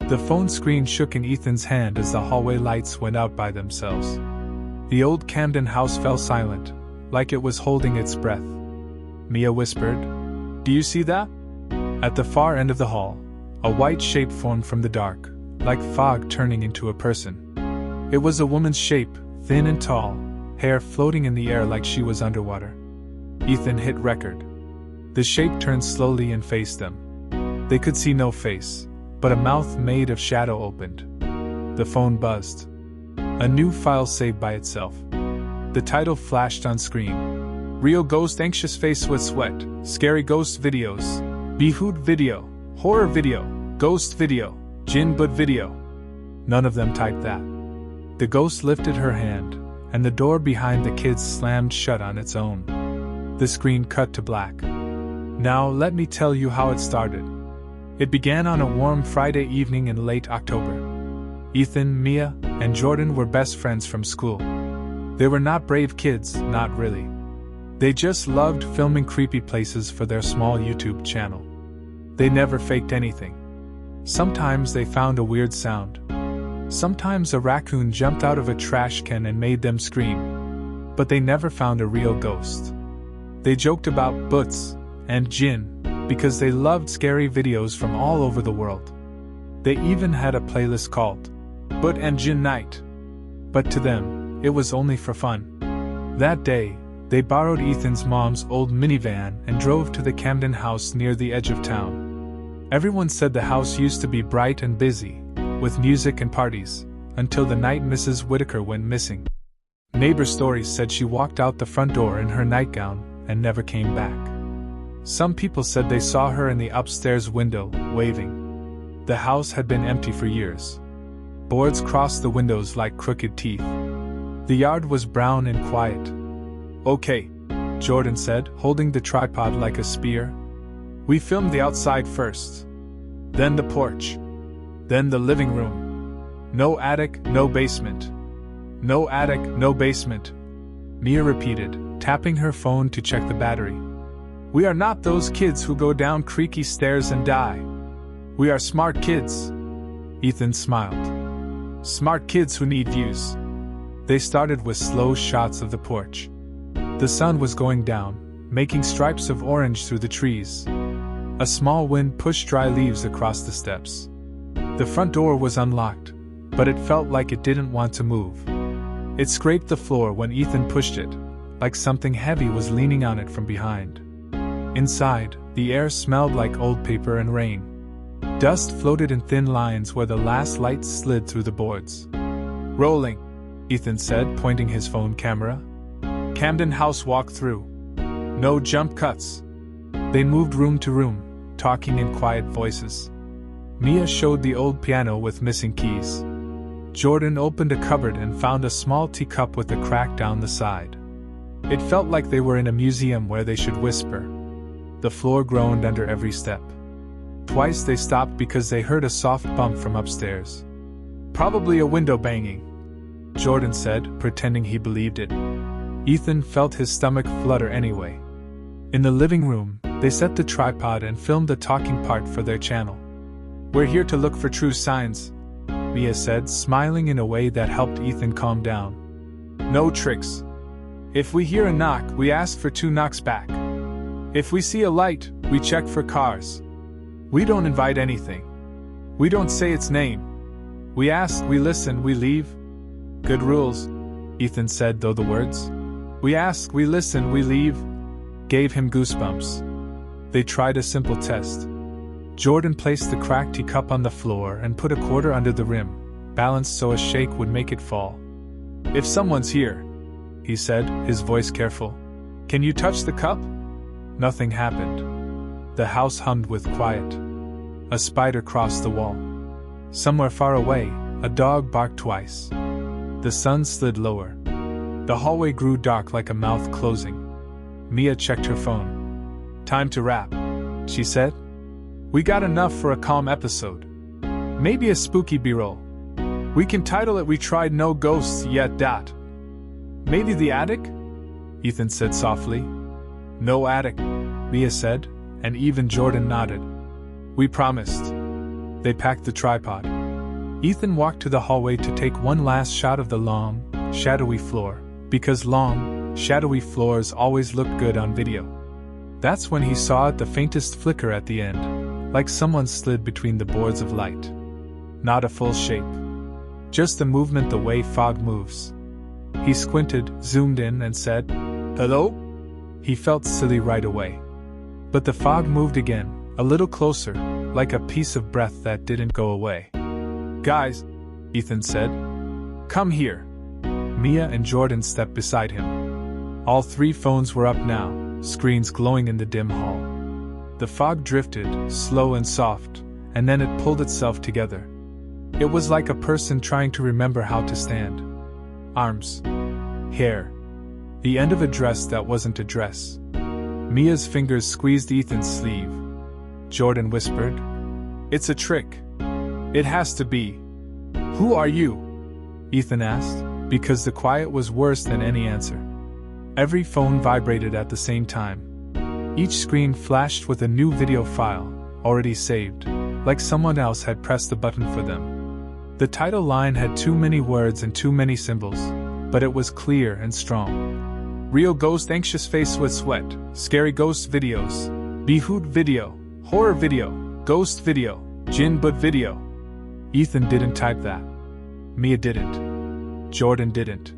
The phone screen shook in Ethan's hand as the hallway lights went out by themselves. The old Camden house fell silent, like it was holding its breath. Mia whispered, "Do you see that?" At the far end of the hall, a white shape formed from the dark, like fog turning into a person. It was a woman's shape, thin and tall, hair floating in the air like she was underwater. Ethan hit record. The shape turned slowly and faced them. They could see no face, but a mouth made of shadow opened. The phone buzzed. A new file saved by itself. The title flashed on screen. Real ghost anxious face with sweat, scary ghost videos, BHoot video, horror video, ghost video, Jinn video. None of them typed that. The ghost lifted her hand, and the door behind the kids slammed shut on its own. The screen cut to black. Now let me tell you how it started. It began on a warm Friday evening in late October. Ethan, Mia, and Jordan were best friends from school. They were not brave kids, not really. They just loved filming creepy places for their small YouTube channel. They never faked anything. Sometimes they found a weird sound. Sometimes a raccoon jumped out of a trash can and made them scream. But they never found a real ghost. They joked about butts and Jinn because they loved scary videos from all over the world. They even had a playlist called Butt and Jinn Night. But to them, it was only for fun. That day, they borrowed Ethan's mom's old minivan and drove to the Camden house near the edge of town. Everyone said the house used to be bright and busy, with music and parties, until the night Mrs. Whitaker went missing. Neighbor stories said she walked out the front door in her nightgown and never came back. Some people said they saw her in the upstairs window, waving. The house had been empty for years. Boards crossed the windows like crooked teeth. The yard was brown and quiet. "Okay," Jordan said, holding the tripod like a spear. "We filmed the outside first. Then the porch. Then the living room. No attic, no basement. No attic, no basement," Mia repeated, tapping her phone to check the battery. "We are not those kids who go down creaky stairs and die. We are smart kids." Ethan smiled. "Smart kids who need views." They started with slow shots of the porch. The sun was going down, making stripes of orange through the trees. A small wind pushed dry leaves across the steps. The front door was unlocked, but it felt like it didn't want to move. It scraped the floor when Ethan pushed it, like something heavy was leaning on it from behind. Inside, the air smelled like old paper and rain. Dust floated in thin lines where the last lights slid through the boards. "Rolling," Ethan said, pointing his phone camera. Camden house walked through. No jump cuts. They moved room to room, talking in quiet voices. Mia showed the old piano with missing keys. Jordan opened a cupboard and found a small teacup with a crack down the side. It felt like they were in a museum where they should whisper. The floor groaned under every step. Twice they stopped because they heard a soft bump from upstairs. "Probably a window banging," Jordan said, pretending he believed it. Ethan felt his stomach flutter anyway. In the living room, they set the tripod and filmed the talking part for their channel. "We're here to look for true signs," Mia said, smiling in a way that helped Ethan calm down. "No tricks. If we hear a knock, we ask for 2 knocks back. If we see a light, we check for cars. We don't invite anything. We don't say its name. We ask, we listen, we leave." "Good rules," Ethan said, though the words, "We ask, we listen, we leave," gave him goosebumps. They tried a simple test. Jordan placed the cracked teacup on the floor and put a quarter under the rim, balanced so a shake would make it fall. "If someone's here," he said, his voice careful, "can you touch the cup?" Nothing happened. The house hummed with quiet. A spider crossed the wall. Somewhere far away, a dog barked twice. The sun slid lower. The hallway grew dark like a mouth closing. Mia checked her phone. "Time to wrap," she said. "We got enough for a calm episode. Maybe a spooky B-roll. We can title it 'We Tried No Ghosts Yet'. Maybe the attic?" Ethan said softly. "No attic," Mia said, and even Jordan nodded. "We promised." They packed the tripod. Ethan walked to the hallway to take one last shot of the long, shadowy floor, because long, shadowy floors always look good on video. That's when he saw the faintest flicker at the end, like someone slid between the boards of light. Not a full shape. Just a movement the way fog moves. He squinted, zoomed in, and said, "Hello?" He felt silly right away. But the fog moved again, a little closer, like a piece of breath that didn't go away. "Guys," Ethan said. "Come here." Mia and Jordan stepped beside him. All three phones were up now, screens glowing in the dim hall. The fog drifted, slow and soft, and then it pulled itself together. It was like a person trying to remember how to stand. Arms. Hair. The end of a dress that wasn't a dress. Mia's fingers squeezed Ethan's sleeve. Jordan whispered, "It's a trick. It has to be." "Who are you?" Ethan asked, because the quiet was worse than any answer. Every phone vibrated at the same time. Each screen flashed with a new video file, already saved, like someone else had pressed the button for them. The title line had too many words and too many symbols, but it was clear and strong. Real ghost anxious face with sweat, scary ghost videos, BHoot video, horror video, ghost video, Jinn Spirit video. Ethan didn't type that. Mia didn't. Jordan didn't.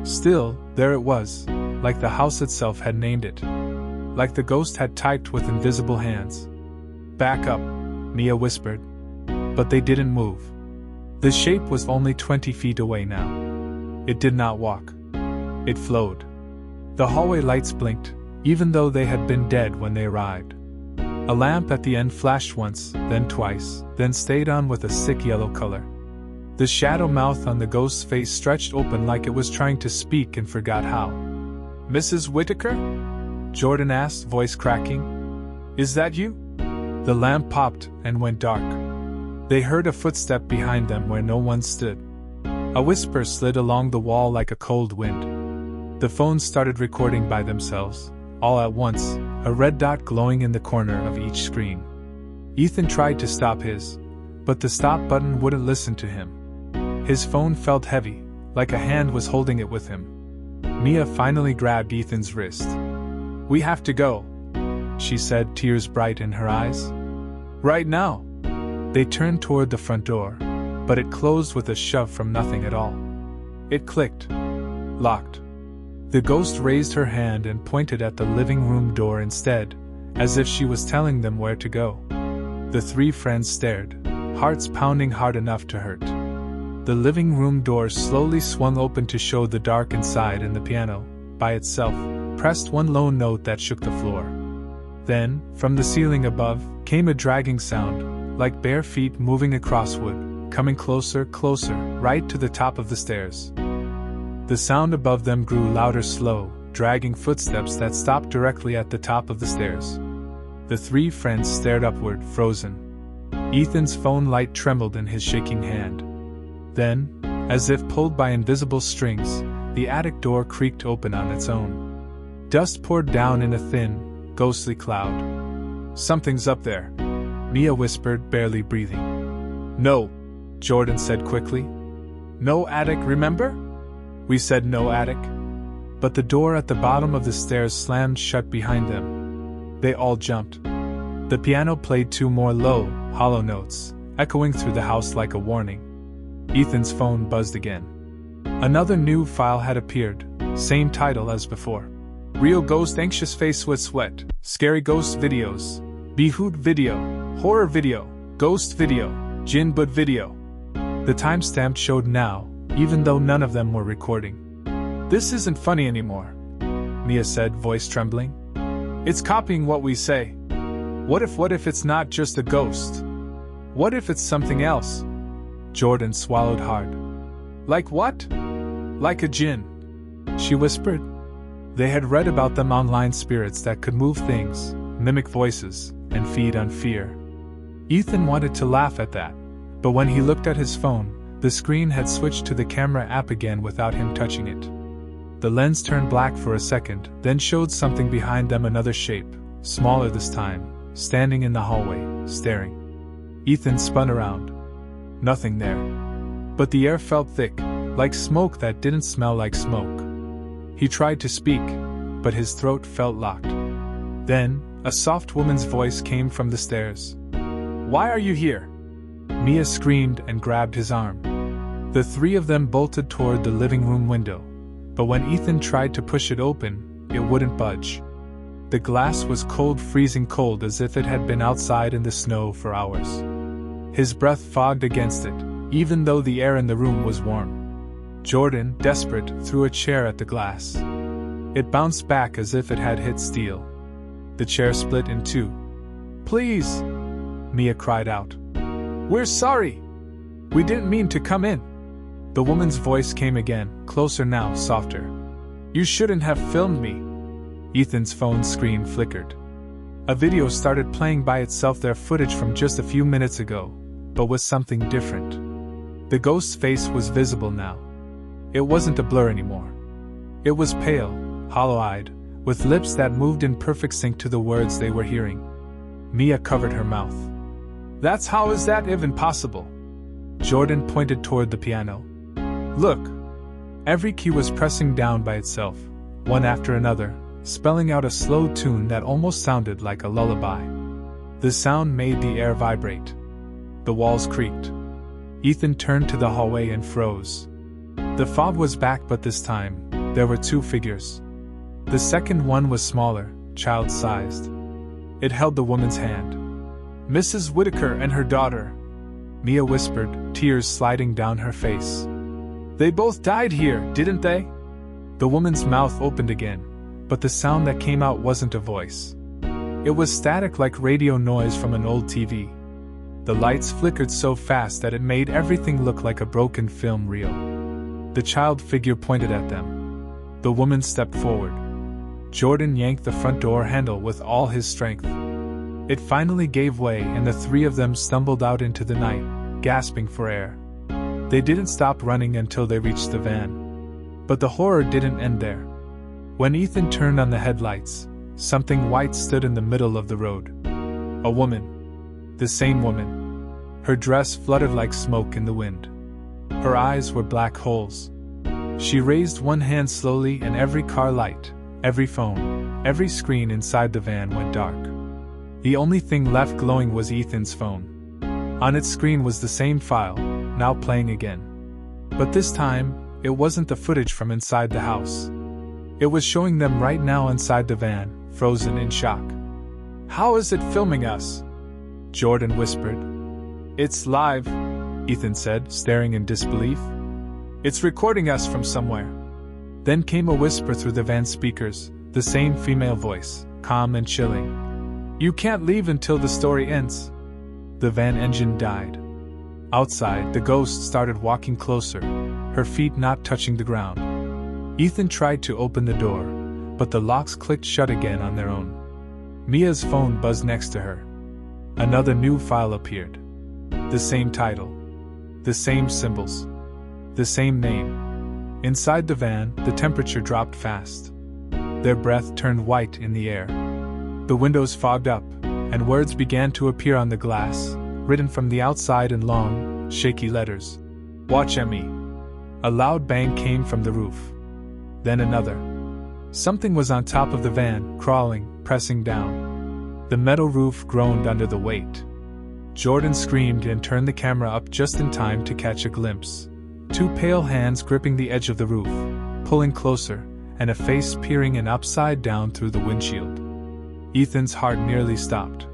Still, there it was, like the house itself had named it. Like the ghost had typed with invisible hands. "Back up," Mia whispered. But they didn't move. The shape was only 20 feet away now. It did not walk. It flowed. The hallway lights blinked, even though they had been dead when they arrived. A lamp at the end flashed once, then twice, then stayed on with a sick yellow color. The shadow mouth on the ghost's face stretched open like it was trying to speak and forgot how. "Mrs. Whitaker?" Jordan asked, voice cracking. "Is that you?" The lamp popped and went dark. They heard a footstep behind them where no one stood. A whisper slid along the wall like a cold wind. The phones started recording by themselves, all at once, a red dot glowing in the corner of each screen. Ethan tried to stop his, but the stop button wouldn't listen to him. His phone felt heavy, like a hand was holding it with him. Mia finally grabbed Ethan's wrist. "We have to go," she said, tears bright in her eyes. "Right now." They turned toward the front door, but it closed with a shove from nothing at all. It clicked. Locked. The ghost raised her hand and pointed at the living room door instead, as if she was telling them where to go. The three friends stared, hearts pounding hard enough to hurt. The living room door slowly swung open to show the dark inside, and the piano, by itself, pressed one lone note that shook the floor. Then, from the ceiling above, came a dragging sound, like bare feet moving across wood, coming closer, closer, right to the top of the stairs. The sound above them grew louder, slow, dragging footsteps that stopped directly at the top of the stairs. The three friends stared upward, frozen. Ethan's phone light trembled in his shaking hand. Then, as if pulled by invisible strings, the attic door creaked open on its own. Dust poured down in a thin, ghostly cloud. "Something's up there," Mia whispered, barely breathing. "No," Jordan said quickly. "No attic, remember? We said no attic." But the door at the bottom of the stairs slammed shut behind them. They all jumped. The piano played two more low, hollow notes, echoing through the house like a warning. Ethan's phone buzzed again. Another new file had appeared, same title as before. Real ghost anxious face with sweat, scary ghost videos, BHoot video, horror video, ghost video, Jinn Spirit video. The timestamp showed now, even though none of them were recording. "This isn't funny anymore," Mia said, voice trembling. "It's copying what we say. What if it's not just a ghost? What if it's something else?" Jordan swallowed hard. "Like what?" "Like a djinn," she whispered. They had read about them online, spirits that could move things, mimic voices, and feed on fear. Ethan wanted to laugh at that, but when he looked at his phone, the screen had switched to the camera app again without him touching it. The lens turned black for a second, then showed something behind them, another shape, smaller this time, standing in the hallway, staring. Ethan spun around. Nothing there. But the air felt thick, like smoke that didn't smell like smoke. He tried to speak, but his throat felt locked. Then, a soft woman's voice came from the stairs. "Why are you here?" Mia screamed and grabbed his arm. The three of them bolted toward the living room window, but when Ethan tried to push it open, it wouldn't budge. The glass was cold, freezing cold, as if it had been outside in the snow for hours. His breath fogged against it, even though the air in the room was warm. Jordan, desperate, threw a chair at the glass. It bounced back as if it had hit steel. The chair split in two. "Please!" Mia cried out. "We're sorry! We didn't mean to come in." The woman's voice came again, closer now, softer. "You shouldn't have filmed me." Ethan's phone screen flickered. A video started playing by itself, their footage from just a few minutes ago, but with something different. The ghost's face was visible now. It wasn't a blur anymore. It was pale, hollow-eyed, with lips that moved in perfect sync to the words they were hearing. Mia covered her mouth. How is that even possible?" Jordan pointed toward the piano. "Look!" Every key was pressing down by itself, one after another, spelling out a slow tune that almost sounded like a lullaby. The sound made the air vibrate. The walls creaked. Ethan turned to the hallway and froze. The fog was back, but this time, there were two figures. The second one was smaller, child-sized. It held the woman's hand. "Mrs. Whitaker and her daughter," Mia whispered, tears sliding down her face. "They both died here, didn't they?" The woman's mouth opened again, but the sound that came out wasn't a voice. It was static, like radio noise from an old TV. The lights flickered so fast that it made everything look like a broken film reel. The child figure pointed at them. The woman stepped forward. Jordan yanked the front door handle with all his strength. It finally gave way, and the three of them stumbled out into the night, gasping for air. They didn't stop running until they reached the van. But the horror didn't end there. When Ethan turned on the headlights, something white stood in the middle of the road. A woman. The same woman. Her dress fluttered like smoke in the wind. Her eyes were black holes. She raised one hand slowly, and every car light, every phone, every screen inside the van went dark. The only thing left glowing was Ethan's phone. On its screen was the same file, now playing again. But this time, it wasn't the footage from inside the house. It was showing them right now inside the van, frozen in shock. "How is it filming us?" Jordan whispered. "It's live," Ethan said, staring in disbelief. "It's recording us from somewhere." Then came a whisper through the van speakers, the same female voice, calm and chilling. "You can't leave until the story ends." The van engine died. Outside, the ghost started walking closer, her feet not touching the ground. Ethan tried to open the door, but the locks clicked shut again on their own. Mia's phone buzzed next to her. Another new file appeared. The same title. The same symbols. The same name. Inside the van, the temperature dropped fast. Their breath turned white in the air. The windows fogged up, and words began to appear on the glass, written from the outside in long, shaky letters. "Watch me." A loud bang came from the roof. Then another. Something was on top of the van, crawling, pressing down. The metal roof groaned under the weight. Jordan screamed and turned the camera up just in time to catch a glimpse. Two pale hands gripping the edge of the roof, pulling closer, and a face peering in upside down through the windshield. Ethan's heart nearly stopped.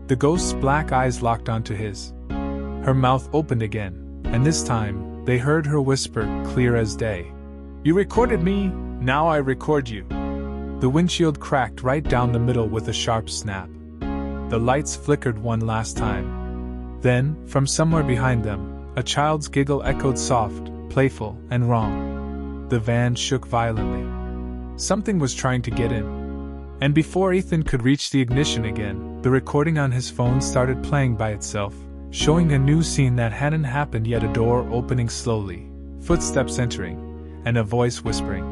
The ghost's black eyes locked onto his. Her mouth opened again, and this time, they heard her whisper, clear as day. "You recorded me, now I record you." The windshield cracked right down the middle with a sharp snap. The lights flickered one last time. Then, from somewhere behind them, a child's giggle echoed soft, playful, and wrong. The van shook violently. Something was trying to get in. And before Ethan could reach the ignition again, the recording on his phone started playing by itself, showing a new scene that hadn't happened yet, a door opening slowly, footsteps entering, and a voice whispering,